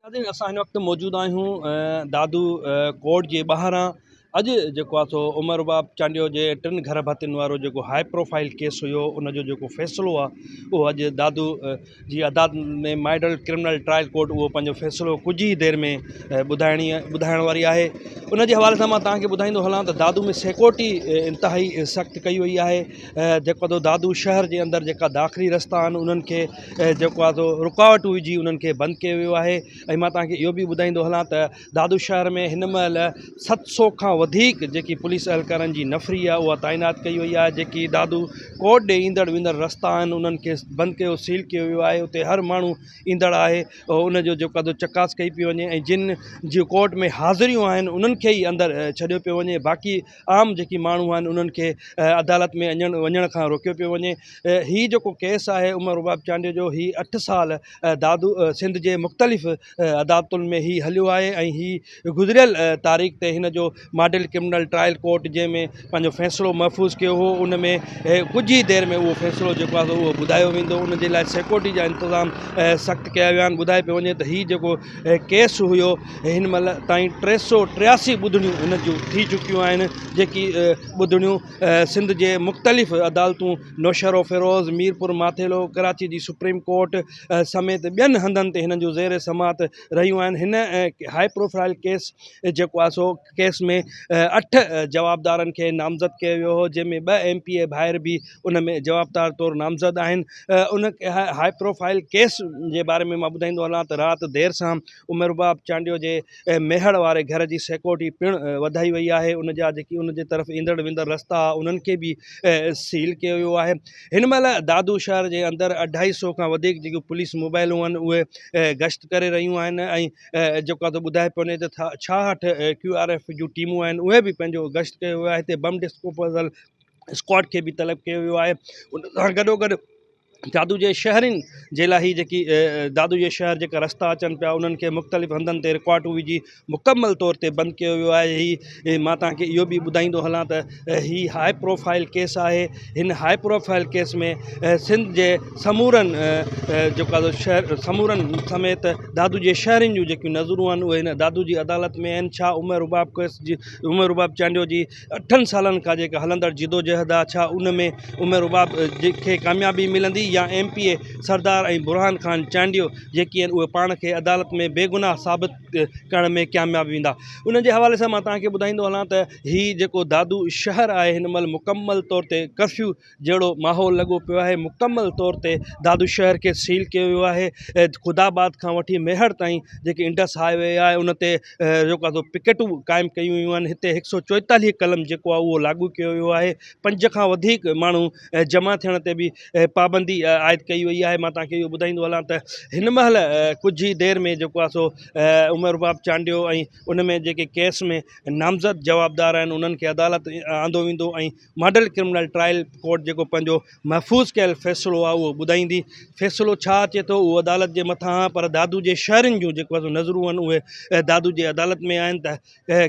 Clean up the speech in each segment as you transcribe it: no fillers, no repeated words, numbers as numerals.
नाज़रीन असां हिन वक़्तु मौजूदु आहियूं दादू कोर्ट जे ॿाहिरां। अॼु जेको आहे सो उमर बाब चांडियो जे 3 घर भातियुनि वारो जेको हाई प्रोफाइल केस हुयो उनजो जेको फ़ैसिलो आहे उहो अॼु दादू जी अदालत में मॉडल क्रिमिनल ट्रायल कोर्ट उहो पंहिंजो फ़ैसिलो कुझु ई देरि में ॿुधाइण वारी आहे। उन जे हवाले सां मां तव्हांखे ॿुधाईंदो हलां त दादू में सिक्योरिटी इंतिहाई सख़्तु कई वई आहे। जेको आहे दादू शहर जे अंदरि जेका दाख़िली रस्ता आहिनि उन्हनि खे जेको आहे सो रुकावट विझी उन्हनि खे बंदि कयो वियो आहे। ऐं मां तव्हांखे इहो बि ॿुधाईंदो हलां त दादू शहर में हिन महिल 700 खां वधीक जेकी पुलिस एहलकारनि जी नफ़री आहे उहा तैनात कई वई आहे। जेकी दादू कोर्ट ॾे ईंदड़ वेंदड़ रस्ता आहिनि उन्हनि खे बंदि कयो सील कयो वियो आहे। उते हर माण्हू ईंदड़ आहे उनजो जेको आहे चकास कई पई वञे ऐं जिन जी कोर्ट में हाज़िरियूं आहिनि उन्हनि खे ई अंदरि छॾियो पियो वञे। बाक़ी आम जेकी माण्हू आहिनि उन्हनि खे अदालत में वञण खां रोकियो पियो वञे। हीउ जेको केस आहे उमर बाब चांडियो जो हीउ 8 साल दादू सिंध जे मुख़्तलिफ़ अदालतुनि में ही हलियो आहे ऐं हीउ गुज़िरियल तारीख़ ते हिन जो मॉडल क्रिमिनल ट्रायल कोर्ट जंहिंमें पंहिंजो फ़ैसिलो महफ़ूज़ कयो हो उन में कुझु ई देरि में उहो फ़ैसिलो जेको आहे उहो ॿुधायो वेंदो। उन जे लाइ सिक्योरिटी जा इंतज़ाम सख़्तु कया विया आहिनि। ॿुधाए पियो वञे त हीउ जेको केस हुयो हिन महिल ताईं 383 ॿुधणियूं हिन जूं थी चुकियूं आहिनि। जेकी ॿुधणियूं सिंध जे मुख़्तलिफ़ अदालतूं नौशहरो फ़िरोज़ मीरपुर माथेलो कराची जी सुप्रीम कोर्ट समेत ॿियनि हंधनि ते हिननि जो ज़ेर समात रहियूं आहिनि। हिन हाई प्रोफाइल केस जेको आहे सो केस में 8 जवाबदारनि खे नामज़द कयो वियो हो जंहिंमें 2 MPA ॿाहिरि बि उन में जवाबदार तौरु नामज़द आहिनि। उन हाई प्रोफाइल केस जे बारे में मां ॿुधाईंदो हलां त राति देरि सां उमर बाब चांडियो जे मेहड़ वारे घर जी सिक्योरिटी पिणु वधाई वई आहे। उन जा जेकी उन जे तरफ़ ईंदड़ वेंदड़ रस्ता उन्हनि खे बि सील कयो वियो आहे। हिन महिल दादू शहर जे अंदरि 250 खां वधीक जेकियूं पुलिस मोबाइलूं आहिनि उहे गश्त करे रहियूं आहिनि ऐं जेको आहे ॿुधाए पियो वञे त 66 QRF जूं टीमूं आहिनि उहे बि पंहिंजो गश्त कयो वियो आहे। हिते बम डिस्पोजल स्क्वाड खे बि तलब कयो वियो आहे। उन सां गॾोगॾु दादू जे शहरनि जे लाइ जेकी दादू जे शहर जेका रस्ता अचनि पिया उन्हनि खे मुख़्तलिफ़ हंधनि ते रिकॉर्डूं विझी मुकमल तौर ते बंदि कयो वियो आहे। हीउ मां तव्हांखे इहो बि ॿुधाईंदो हलां त हीउ हाई प्रोफाइल केस आहे। हिन हाई प्रोफाइल केस में सिंध जे समूरनि जेको आहे शहर समूरनि समेत दादू जे शहरनि जूं जेकियूं नज़रूं आहिनि उहे हिन दादू जी अदालत में आहिनि। छा उमर बाब चांडियो जी 8 सालनि खां जेका हलंदड़ जिदोजहद आहे छा उन में उमर बाब खे कामयाबी मिलंदी या MPA सरदार ऐं बुरहान खान चांडियो जेकी आहिनि उहे पाण खे अदालत में बेगुनाह साबित करण में कामयाबु वेंदा। उन जे हवाले सां मां तव्हांखे ॿुधाईंदो हलां त हीउ जेको दादू शहर आहे हिन महिल मुकमल तौर ते कर्फ्यू जहिड़ो माहौल लॻो पियो आहे। मुकमल तौर ते दादू शहर खे सील कयो वियो आहे। ख़ुदाबाद खां वठी मेहड़ ताईं जेकी इंडस हाईवे आहे उन ते जेको आहे पिकेटूं क़ाइमु कयूं वियूं आहिनि। हिते 144 कलम जेको आहे उहो लागू कयो वियो आहे। 5 खां वधीक माण्हू जमा थियण ते बि पाबंदी आयद कई वई आहे। मां तव्हांखे इहो ॿुधाईंदो हलां त हिन महिल कुझु ई देरि में जेको आहे सो उमर बाब चांडियो ऐं उन में जेके केस में नामज़द जवाबदार आहिनि उन्हनि खे अदालत आंदो वेंदो ऐं मॉडल क्रिमिनल ट्रायल कोर्ट जेको पंहिंजो महफ़ूज़ कयल फ़ैसिलो आहे उहो ॿुधाईंदी। फ़ैसिलो छा अचे थो उहो अदालत जे मथां आहे पर दादू जे शहरनि जूं जेको आहे नज़रूं आहिनि उहे दादू जे अदालत में आहिनि त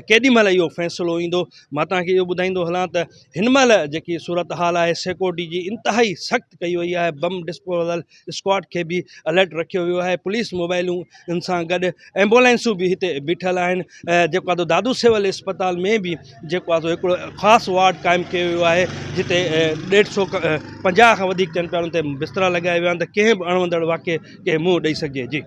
केॾी महिल इहो फ़ैसिलो ईंदो। मां तव्हांखे इहो ॿुधाईंदो हलां त हिन महिल जेकी सूरत हाल आहे सिक्योरिटी जी इंतिहाई सख़्तु कई वई आहे। बम डिस्पोजल स्क्वाड खे बि अलर्ट रखियो वियो आहे। पुलिस मोबाइलूं सां गॾु एम्बुलेंसूं बि हिते बीठल आहिनि। जेको आहे दादू सिविल इस्पताल में बि जेको आहे हिकिड़ो ख़ासि वार्ड क़ाइमु कयो वियो आहे जिते 150 खां वधीक चइनि पिया उन ते बिस्तरा लॻाया विया आहिनि त कंहिं बि अणवंदड़ वाक़े खे मुंहुं ॾेई सघिजे। जी।